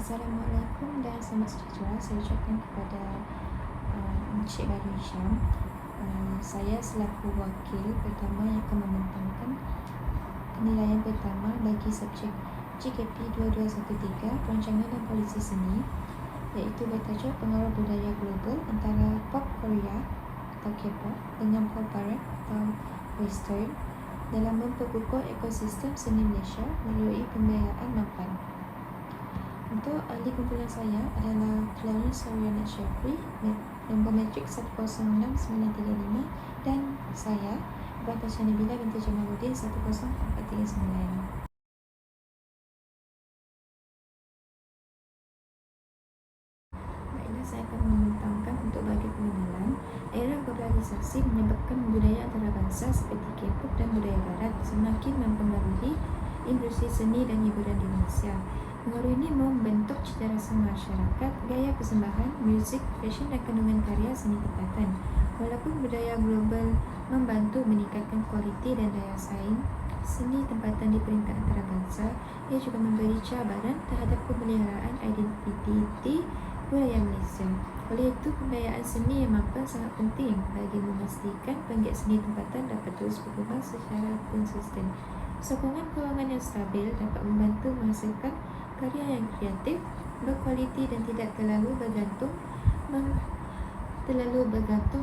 Assalamualaikum dan selamat sejahtera. Saya ucapkan kepada Encik Badu Hisham. Saya selaku wakil pertama yang akan membentangkan penilaian pertama bagi subjek GKP 2213 Perancangan dan Polisi Seni, iaitu bertajuk Pengaruh Budaya Global antara Pop Korea atau K-pop dengan Pop Barat atau Western dalam memperkukuh ekosistem seni Malaysia melalui pembiayaan mampan. Untuk ahli kumpulan saya adalah Clarence Sariana Syafri, nombor matrik 106935, dan saya, Batasha Nabila binti Jamaluddin 10439. Baiklah, saya akan membentangkan untuk bagi pengenalan. Era globalisasi menyebabkan budaya antarabangsa seperti K-pop dan budaya barat semakin mempengaruhi industri seni dan hiburan di Malaysia. Pengaruh ini membentuk cita rasa masyarakat, gaya persembahan, muzik, fashion dan kandungan karya seni tempatan. Walaupun budaya global membantu meningkatkan kualiti dan daya saing seni tempatan di peringkat antarabangsa, ia juga memberi cabaran terhadap pemeliharaan identiti budaya Malaysia. Oleh itu, pembiayaan seni yang mampan sangat penting bagi memastikan penggiat seni tempatan dapat terus berkembang secara konsisten. Sokongan kewangan yang stabil dapat membantu menghasilkan karya yang kreatif, berkualiti dan tidak terlalu bergantung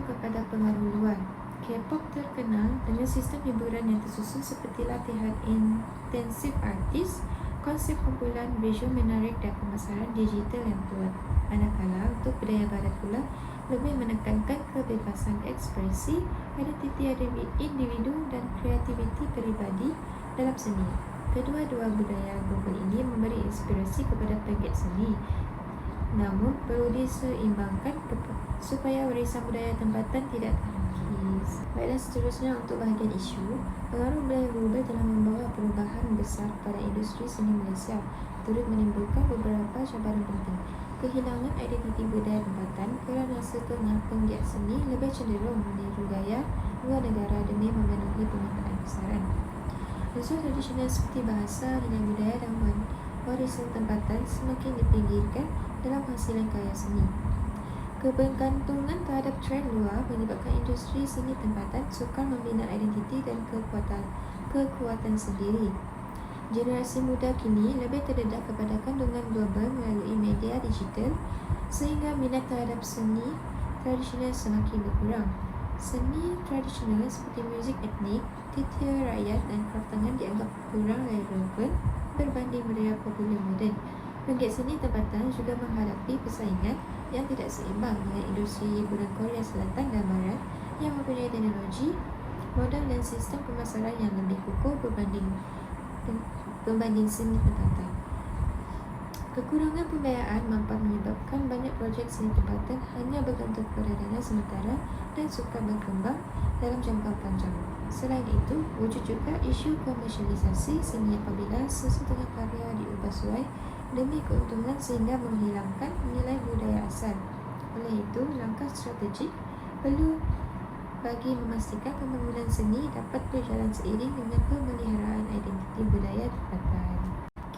kepada pengaruh luar. K-pop terkenal dengan sistem hiburan yang tersusun seperti latihan intensif artis, konsep kumpulan visual menarik dan pemasaran digital yang kuat. Manakala untuk budaya barat pula lebih menekankan kebebasan ekspresi, identiti individu dan kreativiti peribadi dalam seni. Kedua-dua budaya global ini memberi inspirasi kepada penggiat seni, namun perlu diseimbangkan supaya warisan budaya tempatan tidak terkikis. Baiklah, seterusnya untuk bahagian isu, pengaruh budaya global telah membawa perubahan besar pada industri seni Malaysia, turut menimbulkan beberapa cabaran penting. Kehilangan identiti budaya tempatan kerana setengah penggiat seni lebih cenderung meniru gaya luar negara demi memenuhi permintaan pasaran. Unsur tradisional seperti bahasa, nilai budaya dan warisan tempatan semakin dipinggirkan dalam hasilan karya seni. Kebergantungan terhadap trend luar menyebabkan industri seni tempatan sukar membina identiti dan kekuatan sendiri. Generasi muda kini lebih terdedah kepada kandungan global melalui media digital, sehingga minat terhadap seni tradisional semakin berkurang. Seni tradisional seperti muzik etnik, teater rakyat dan kraftangan dianggap kurang relevan berbanding budaya popular moden. Penggiat seni tempatan juga menghadapi persaingan yang tidak seimbang dengan industri hiburan Korea Selatan dan Barat yang mempunyai teknologi, modal dan sistem pemasaran yang lebih kukuh berbanding seni tempatan. Kekurangan pembiayaan mampan menyebabkan banyak projek seni tempatan hanya bergantung kepada dana sementara dan sukar berkembang dalam jangka panjang. Selain itu, wujud juga isu komersialisasi seni apabila sesetengah karya diubah suai demi keuntungan sehingga menghilangkan nilai budaya asal. Oleh itu, langkah strategik perlu bagi memastikan pembangunan seni dapat berjalan seiring dengan pemeliharaan identiti budaya tempatan.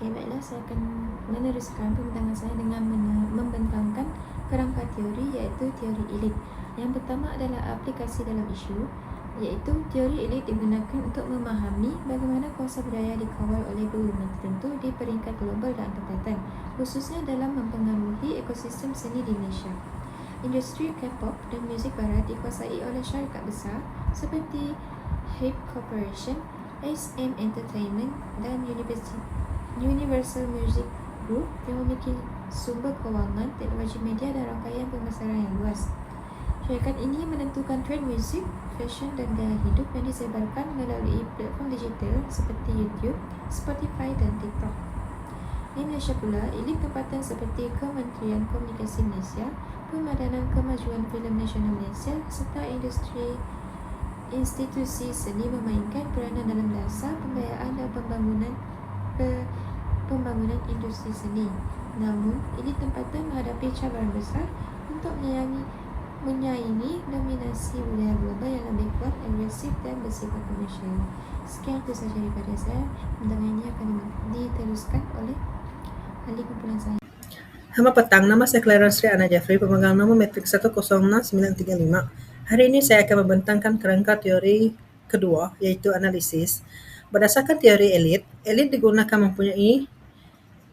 Baiklah, saya akan meneruskan pembentangan saya dengan membentangkan kerangka teori, iaitu teori elit. Yang pertama adalah aplikasi dalam isu, iaitu teori elit digunakan untuk memahami bagaimana kuasa budaya dikawal oleh golongan tertentu di peringkat global dan tempatan, khususnya dalam mempengaruhi ekosistem seni di Malaysia. Industri K-pop dan muzik barat dikuasai oleh syarikat besar seperti Hype Corporation, SM Entertainment dan Universal Music Group yang memiliki sumber kewangan, teknologi media dan rangkaian pemasaran yang luas. Syarikat ini menentukan trend muzik, fashion dan gaya hidup yang disebarkan melalui platform digital seperti YouTube, Spotify dan TikTok. Di Malaysia pula, elit tempatan seperti Kementerian Komunikasi Malaysia, Pemadanan Kemajuan Filem Nasional Malaysia serta institusi seni memainkan peranan dalam dasar pembiayaan dan pembangunan industri seni. Namun, elit tempatan menghadapi cabaran besar untuk menyaingi dominasi budaya global yang lebih kuat, agresif dan bersifat komersial. Sekian itu sahaja daripada saya. Undangan ini akan diteruskan oleh ahli kumpulan saya. Selamat petang, nama saya Clarence Sri Ana Jeffrey, pemegang nomor metrik 106935. Hari ini saya akan membentangkan kerangka teori kedua, yaitu analisis. Berdasarkan teori elit digunakan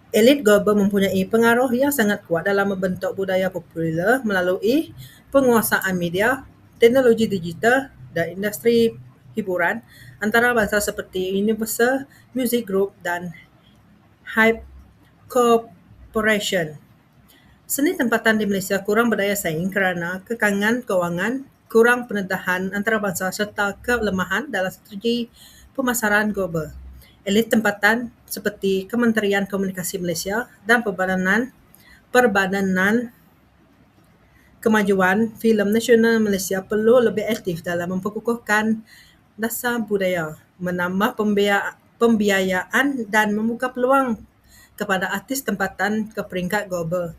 elit global mempunyai pengaruh yang sangat kuat dalam membentuk budaya popular melalui penguasaan media, teknologi digital, dan industri hiburan antarabangsa seperti Universal Music Group dan Hype Corporation. Seni tempatan di Malaysia kurang berdaya saing kerana kekangan kewangan, kurang pendedahan antarabangsa serta kelemahan dalam strategi pemasaran global. Elit tempatan seperti Kementerian Komunikasi Malaysia dan Perbadanan Kemajuan Filem Nasional Malaysia perlu lebih aktif dalam memperkukuhkan dasar budaya, menambah pembiayaan dan membuka peluang kepada artis tempatan ke peringkat global.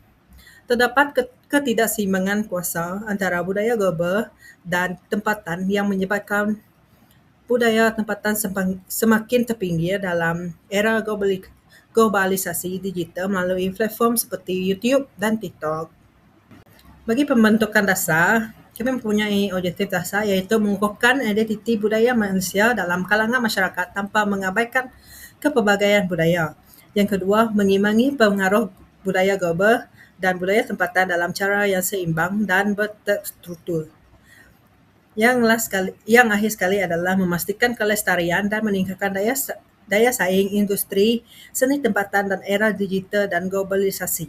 Terdapat ketidakseimbangan kuasa antara budaya global dan tempatan yang menyebabkan budaya tempatan semakin terpinggir dalam era globalisasi digital melalui platform seperti YouTube dan TikTok. Bagi pembentukan dasar, kami mempunyai objektif dasar iaitu mengukuhkan identiti budaya Malaysia dalam kalangan masyarakat tanpa mengabaikan kepelbagaian budaya. Yang kedua, mengimbangi pengaruh budaya global dan budaya tempatan dalam cara yang seimbang dan berterstruktur. Yang akhir sekali adalah memastikan kelestarian dan meningkatkan daya saing industri seni tempatan dan era digital dan globalisasi.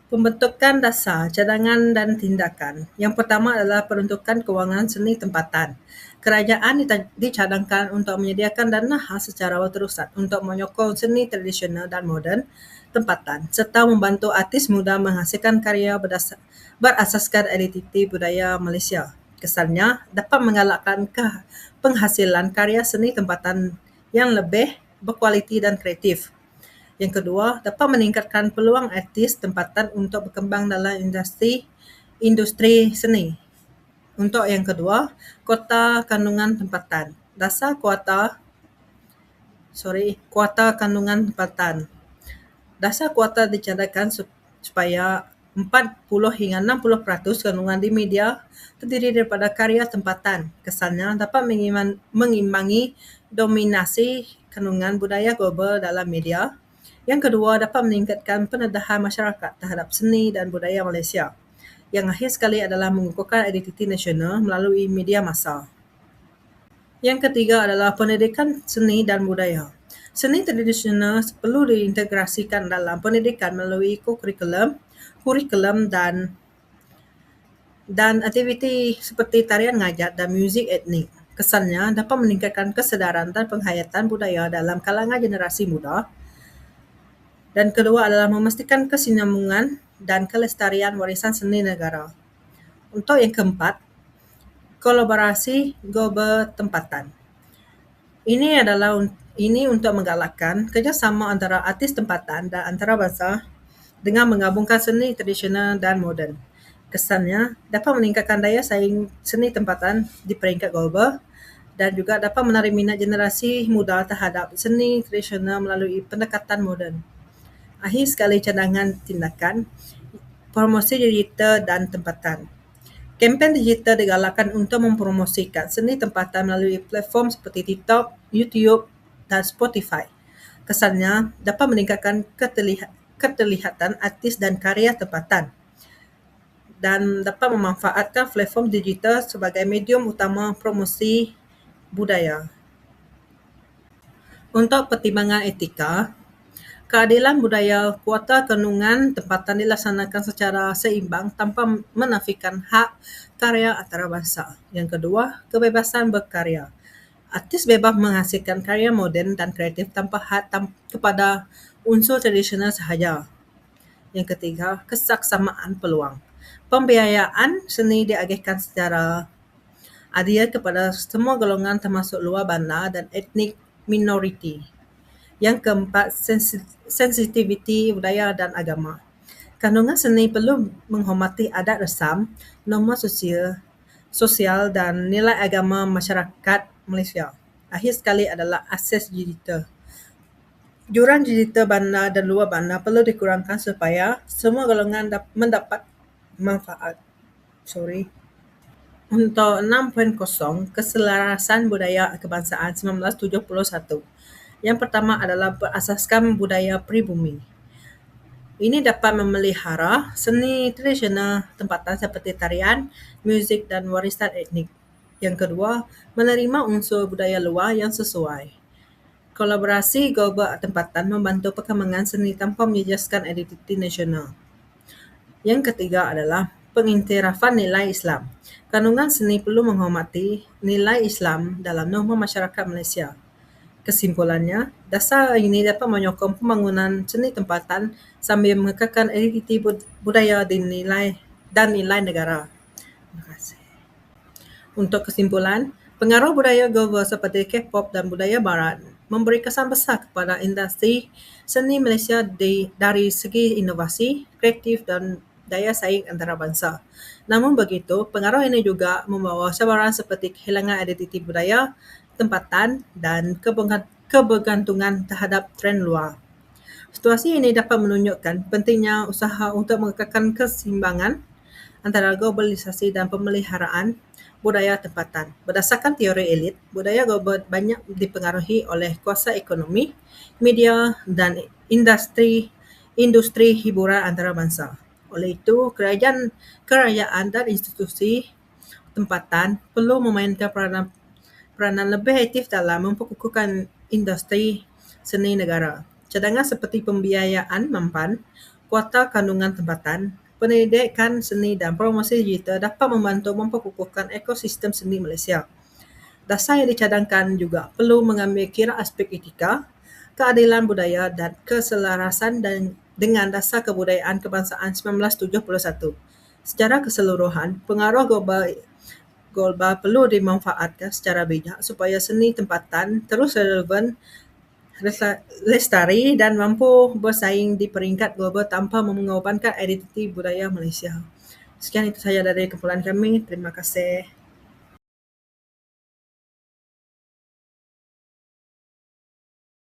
Pembentukan dasar, cadangan dan tindakan. Yang pertama adalah peruntukan kewangan seni tempatan. Kerajaan dicadangkan untuk menyediakan dana khas secara berterusan untuk menyokong seni tradisional dan moden tempatan serta membantu artis muda menghasilkan karya berasaskan identiti budaya Malaysia. Kesannya dapat menggalakkan penghasilan karya seni tempatan yang lebih berkualiti dan kreatif. Yang kedua, dapat meningkatkan peluang artis tempatan untuk berkembang dalam industri seni. Untuk yang kedua, kuota kandungan tempatan. Dasar kuota kandungan tempatan. Dasar kuota dicadangkan supaya 40 hingga 60% kandungan di media terdiri daripada karya tempatan. Kesannya dapat mengimbangi dominasi kandungan budaya global dalam media. Yang kedua, dapat meningkatkan pendedahan masyarakat terhadap seni dan budaya Malaysia. Yang akhir sekali adalah mengukuhkan identiti nasional melalui media massa. Yang ketiga adalah pendidikan seni dan budaya. Seni tradisional perlu diintegrasikan dalam pendidikan melalui kurikulum dan aktiviti seperti tarian ngajat dan muzik etnik. Kesannya dapat meningkatkan kesedaran dan penghayatan budaya dalam kalangan generasi muda. Dan kedua adalah memastikan kesinambungan dan kelestarian warisan seni negara. Untuk yang keempat, kolaborasi global tempatan. Ini untuk menggalakkan kerjasama antara artis tempatan dan antarabangsa dengan menggabungkan seni tradisional dan moden. Kesannya dapat meningkatkan daya saing seni tempatan di peringkat global dan juga dapat menarik minat generasi muda terhadap seni tradisional melalui pendekatan moden. Akhir sekali, cadangan tindakan, promosi digital dan tempatan. Kempen digital digalakkan untuk mempromosikan seni tempatan melalui platform seperti TikTok, YouTube, dan Spotify. Kesannya dapat meningkatkan keterlihatan artis dan karya tempatan dan dapat memanfaatkan platform digital sebagai medium utama promosi budaya. Untuk pertimbangan etika, keadilan budaya kuota kandungan tempatan dilaksanakan secara seimbang tanpa menafikan hak karya antarabangsa. Yang kedua, kebebasan berkarya. Artis bebas menghasilkan karya moden dan kreatif tanpa had kepada unsur tradisional sahaja. Yang ketiga, kesaksamaan peluang. Pembiayaan seni diagihkan secara adil kepada semua golongan termasuk luar bandar dan etnik minoriti. Yang keempat, sensitiviti budaya dan agama. Kandungan seni perlu menghormati adat resam, norma sosial dan nilai agama masyarakat Malaysia. Akhir sekali adalah akses digital. Jurang digital bandar dan luar bandar perlu dikurangkan supaya semua golongan mendapat manfaat. Untuk 6.0 Keselarasan Budaya Kebangsaan 1971. Yang pertama adalah berasaskan budaya pribumi. Ini dapat memelihara seni tradisional tempatan seperti tarian, muzik dan warisan etnik. Yang kedua, menerima unsur budaya luar yang sesuai. Kolaborasi global tempatan membantu perkembangan seni tanpa menjejaskan identiti nasional. Yang ketiga adalah pengiktirafan nilai Islam. Kandungan seni perlu menghormati nilai Islam dalam norma masyarakat Malaysia. Kesimpulannya, dasar ini dapat menyokong pembangunan seni tempatan sambil mengekalkan identiti budaya dan nilai negara. Terima kasih. Untuk kesimpulan, pengaruh budaya global seperti K-pop dan budaya barat memberi kesan besar kepada industri seni Malaysia dari segi inovasi, kreatif dan daya saing antarabangsa. Namun begitu, pengaruh ini juga membawa cabaran seperti kehilangan identiti budaya, tempatan dan kebergantungan terhadap tren luar. Situasi ini dapat menunjukkan pentingnya usaha untuk mengekalkan keseimbangan antara globalisasi dan pemeliharaan budaya tempatan. Berdasarkan teori elit, budaya global banyak dipengaruhi oleh kuasa ekonomi, media dan industri hiburan antarabangsa. Oleh itu, kerajaan dan institusi tempatan perlu memainkan peranan lebih aktif dalam memperkukuhkan industri seni negara. Cadangan seperti pembiayaan mampan, kuota kandungan tempatan, pendidikan seni dan promosi digital dapat membantu memperkukuhkan ekosistem seni Malaysia. Dasar yang dicadangkan juga perlu mengambil kira aspek etika, keadilan budaya dan keselarasan dengan dasar kebudayaan kebangsaan 1971. Secara keseluruhan, pengaruh global perlu dimanfaatkan secara bijak supaya seni tempatan terus relevan, lestari dan mampu bersaing di peringkat global tanpa mengorbankan identiti budaya Malaysia. Sekian itu sahaja dari kumpulan kami. Terima kasih.